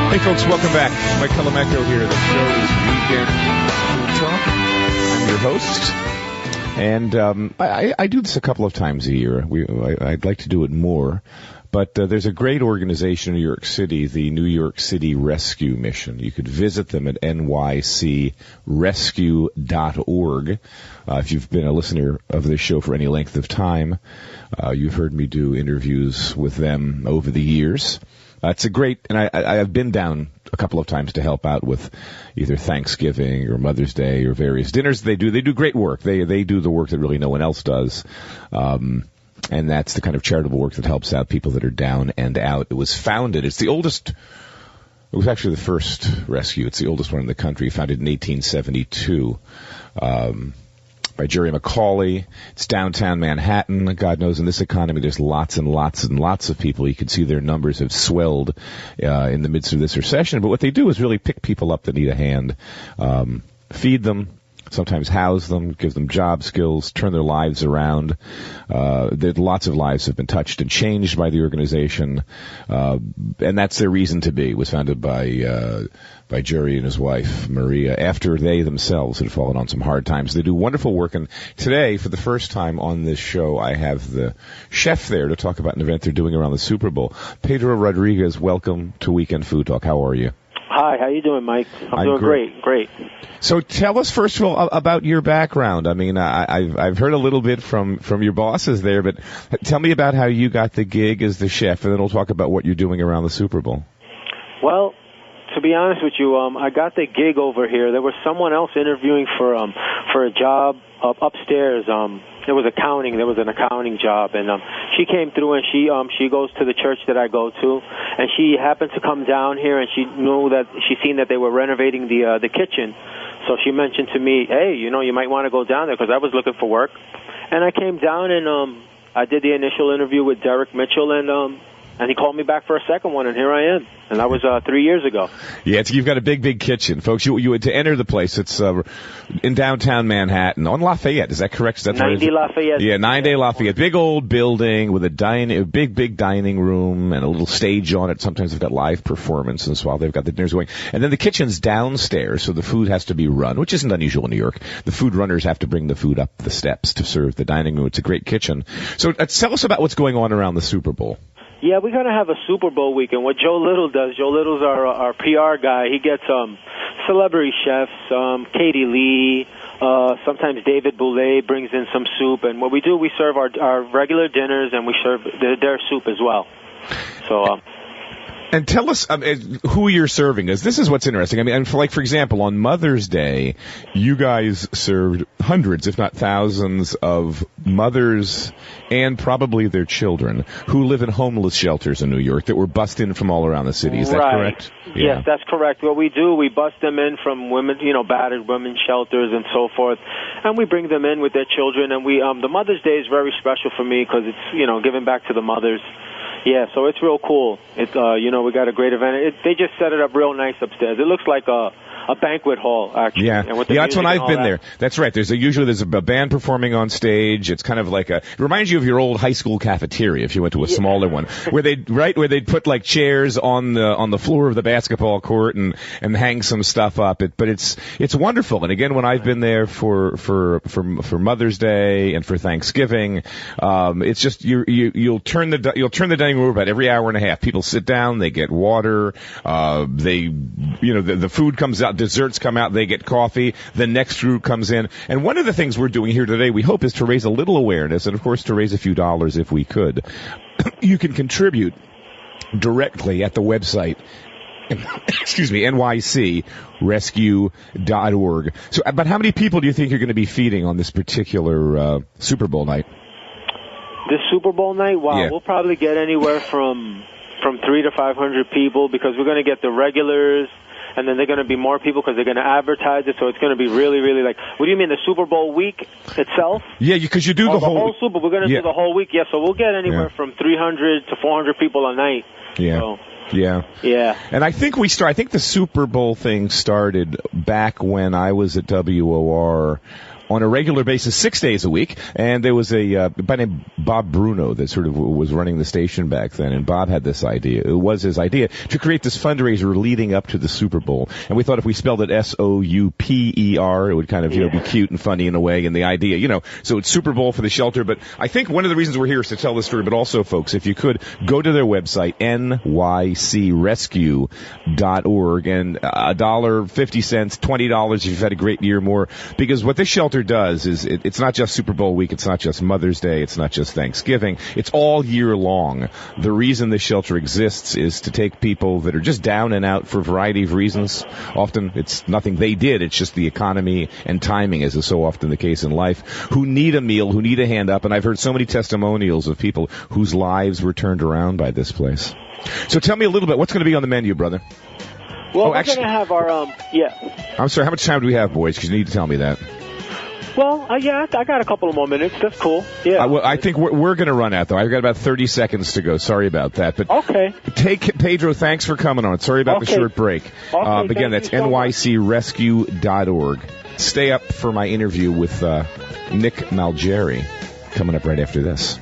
Hey folks, welcome back. Mike Colameco here. The show is Weekend Food Talk. I'm your host. And I do this a couple of times a year. I'd like to do it more. But there's a great organization in New York City, the New York City Rescue Mission. You could visit them at NYCRM.org. If you've been a listener of this show for any length of time, you've heard me do interviews with them over the years. It's a great, and I've been down a couple of times to help out with either Thanksgiving or Mother's Day or various dinners. They do great work. They do the work that really no one else does. And that's the kind of charitable work that helps out people that are down and out. It was founded, it was actually the first rescue. It's the oldest one in the country, founded in 1872. By Jerry McCauley. It's downtown Manhattan. God knows in this economy there's lots and lots and lots of people. You can see their numbers have swelled in the midst of this recession. But what they do is really pick people up that need a hand, feed them, sometimes house them, give them job skills, turn their lives around. Lots of lives have been touched and changed by the organization, and that's their reason to be. It was founded by Jerry and his wife, Maria, after they themselves had fallen on some hard times. They do wonderful work, and today, for the first time on this show, I have the chef there to talk about an event they're doing around the Super Bowl. Pedro Rodriguez, welcome to Weekend Food Talk. How are you? Hi, how you doing, Mike? I'm doing great. So tell us, first of all, about your background. I mean, I've heard a little bit from your bosses there, but tell me about how you got the gig as the chef, and then we'll talk about what you're doing around the Super Bowl. Well, to be honest with you, I got the gig over here. There was someone else interviewing for a job upstairs. There was an accounting job, and she came through, and she goes to the church that I go to, and she happened to come down here, and she seen that they were renovating the kitchen, so she mentioned to me, hey, you might want to go down there, because I was looking for work, and I came down, and I did the initial interview with Derek Mitchell, and he called me back for a second one, and here I am. And that was 3 years ago. Yeah, you've got a big kitchen. Folks, you had to enter the place. It's in downtown Manhattan, on Lafayette. Is that correct? That's 90 Lafayette. Yeah, 90 Lafayette. Big old building with a big dining room and a little stage on it. Sometimes they've got live performances while they've got the dinners going. And then the kitchen's downstairs, so the food has to be run, which isn't unusual in New York. The food runners have to bring the food up the steps to serve the dining room. It's a great kitchen. So tell us about what's going on around the Super Bowl. Yeah, we're going to have a Super Bowl weekend. What Joe Little does, Joe Little's our PR guy. He gets celebrity chefs, Katie Lee, sometimes David Boulay brings in some soup. And what we do, we serve our regular dinners, and we serve their soup as well. So... And tell us who you're serving, because this is what's interesting. I mean, for example, on Mother's Day, you guys served hundreds, if not thousands, of mothers and probably their children who live in homeless shelters in New York that were bussed in from all around the city. Is that correct? Yes, that's correct. What we do, we bus them in from women, battered women's shelters and so forth, and we bring them in with their children. And we, the Mother's Day is very special for me because it's, giving back to the mothers. Yeah, so it's real cool. It's we got a great event. They just set it up real nice upstairs. It looks like a banquet hall, actually. Yeah, that's when I've been there. That's right. There's usually a band performing on stage. It's kind of like it reminds you of your old high school cafeteria if you went to a smaller one, where they'd put chairs on the floor of the basketball court and hang some stuff up. But it's wonderful. And again, when I've been there for Mother's Day and for Thanksgiving, it's just you'll turn the dining room about every hour and a half. People sit down, they get water, the food comes out. Desserts come out, they get coffee, the next group comes in. And one of the things we're doing here today, we hope, is to raise a little awareness and, of course, to raise a few dollars if we could. You can contribute directly at the website, NYCRescue.org. So, but how many people do you think you're going to be feeding on this particular Super Bowl night? This Super Bowl night? Wow, yeah. We'll probably get anywhere from 300 to 500 people because we're going to get the regulars, and then they're going to be more people because they're going to advertise it, so it's going to be really, really what do you mean, the Super Bowl week itself? Yeah, because you do the whole Super Bowl. We're going to do the whole week, so we'll get anywhere from 300 to 400 people a night. Yeah. So, yeah. And I think the Super Bowl thing started back when I was at WOR. on a regular basis 6 days a week. And there was a guy named Bob Bruno that sort of was running the station back then, and Bob had this idea. It was his idea to create this fundraiser leading up to the Super Bowl. And we thought if we spelled it SOUPER, it would kind of, be cute and funny in a way. And the idea, so it's Super Bowl for the shelter. But I think one of the reasons we're here is to tell this story, but also, folks, if you could, go to their website, NYCRescue.org, and $1.50, $20 if you've had a great year more. Because what this shelter does is it's not just Super Bowl week, it's not just Mother's Day, it's not just Thanksgiving, it's all year long. The reason this shelter exists is to take people that are just down and out for a variety of reasons. Often it's nothing they did, it's just the economy and timing, as is so often the case in life, who need a meal, who need a hand up. And I've heard so many testimonials of people whose lives were turned around by this place. So tell me a little bit, what's going to be on the menu, brother? Well, we're going to have our, I'm sorry, how much time do we have, boys? Because you need to tell me that. Well, I got a couple of more minutes. That's cool. Yeah. I think we're going to run out, though. I've got about 30 seconds to go. Sorry about that. But okay. Pedro, thanks for coming on. Sorry about the short break. Okay, again, that's NYCRescue.org. Stay up for my interview with Nick Malgeri coming up right after this.